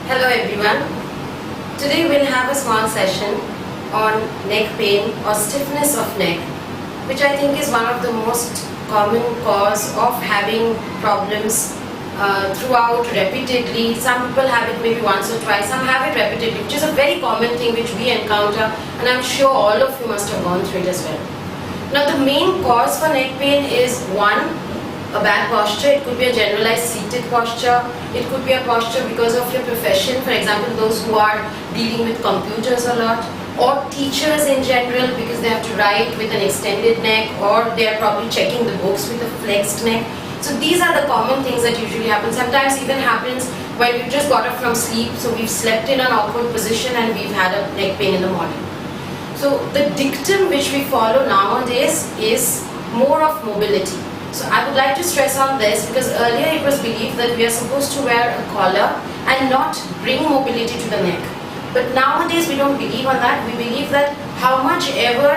Hello everyone. Today we'll have a small session on neck pain or stiffness of neck, which I think is one of the most common cause of having problems throughout repeatedly. Some people have it maybe once or twice, some have it repeatedly, which is a very common thing which we encounter, and I'm sure all of you must have gone through it as well. Now the main cause for neck pain is one, a bad posture. It could be a generalized seated posture. It could be a posture because of your profession, for example those who are dealing with computers a lot, or teachers in general because they have to write with an extended neck, or they are probably checking the books with a flexed neck. So these are the common things that usually happen. Sometimes even happens when we've just got up from sleep, so we've slept in an awkward position and we've had a neck pain in the morning. So the dictum which we follow nowadays is more of mobility. So I would like to stress on this because earlier it was believed that we are supposed to wear a collar and not bring mobility to the neck. But nowadays we don't believe on that. We believe that how much ever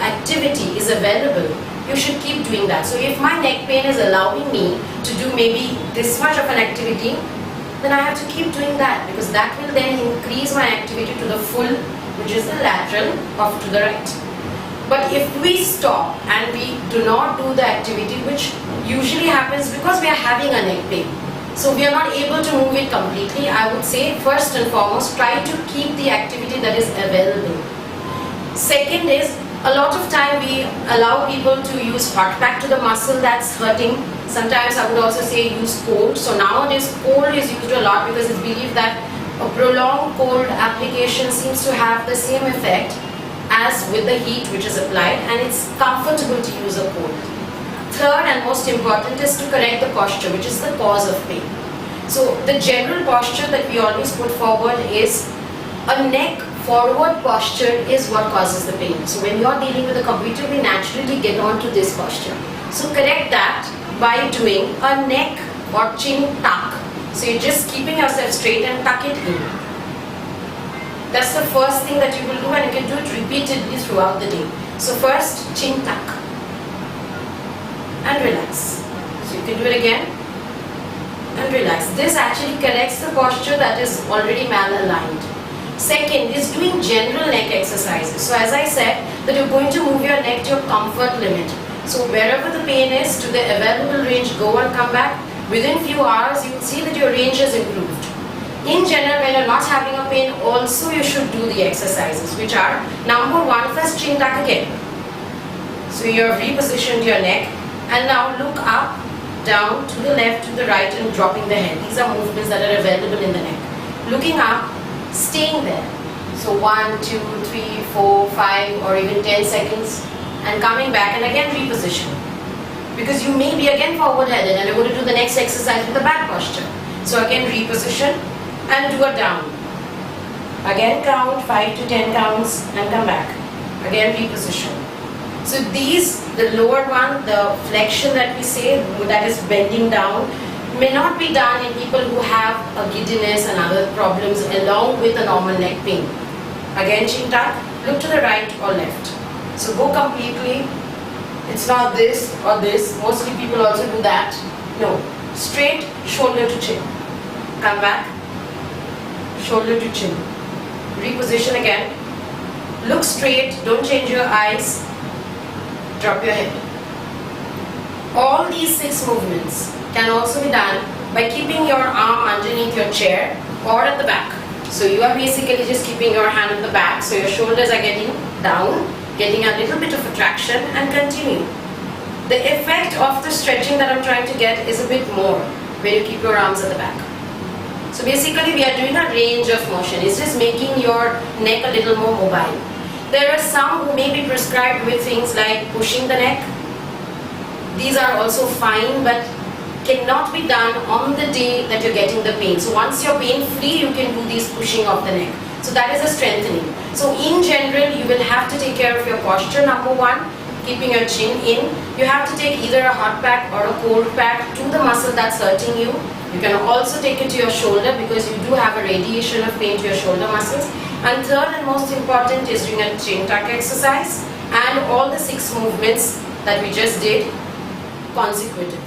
activity is available, you should keep doing that. So if my neck pain is allowing me to do maybe this much of an activity, then I have to keep doing that, because that will then increase my activity to the full, which is the lateral off to the right. But if we stop and we do not do the activity, which usually happens because we are having a neck pain, so we are not able to move it completely, I would say first and foremost try to keep the activity that is available. Second is, a lot of time we allow people to use hot pack to the muscle that's hurting. Sometimes I would also say use cold. So nowadays cold is used a lot because it's believed that a prolonged cold application seems to have the same effect as with the heat which is applied, and it's comfortable to use a cold. Third and most important is to correct the posture, which is the cause of pain. So the general posture that we always put forward is a neck forward posture is what causes the pain. So when you are dealing with a computer, we naturally get onto this posture. So correct that by doing a neck or chin tuck. So you're just keeping yourself straight and tuck it in. That's the first thing that you will do, and you can do it repeatedly throughout the day. So first, chin tuck and relax. So you can do it again and relax. This actually corrects the posture that is already malaligned. Second is doing general neck exercises. So as I said, that you're going to move your neck to your comfort limit. So wherever the pain is, to the available range, go and come back. Within few hours, you will see that your range has improved. In general, when you're not having a pain, also you should do the exercises, which are number one, first chin tuck again. So you have repositioned your neck, and now look up, down, to the left, to the right, and dropping the head. These are movements that are available in the neck. Looking up, staying there. So 1, 2, 3, 4, 5, or even 10 seconds, and coming back and again reposition. Because you may be again forward headed and you're going to do the next exercise with the back posture. So again reposition and do a down. Again count 5 to 10 counts and come back. Again reposition. So these, the lower one, the flexion that we say, that is bending down, may not be done in people who have a giddiness and other problems along with a normal neck pain. Again chin tuck, look to the right or left. So go completely. It's not this or this. Mostly people also do that. No. Straight, shoulder to chin. Come back. Shoulder to chin. Reposition again. Look straight. Don't change your eyes. Drop your head. All these 6 movements can also be done by keeping your arm underneath your chair or at the back. So you are basically just keeping your hand at the back, so your shoulders are getting down, getting a little bit of a traction, and continue. The effect of the stretching that I'm trying to get is a bit more when you keep your arms at the back. So basically we are doing a range of motion. It's just making your neck a little more mobile. There are some who may be prescribed with things like pushing the neck. These are also fine, but cannot be done on the day that you're getting the pain. So once you're pain free, you can do these pushing of the neck. So that is a strengthening. So in general, you will have to take care of your posture. Number one, keeping your chin in. You have to take either a hot pack or a cold pack to the muscle that's hurting you. You can also take it to your shoulder because you do have a radiation of pain to your shoulder muscles. And third and most important is doing a chin tuck exercise and all the 6 movements that we just did consecutively.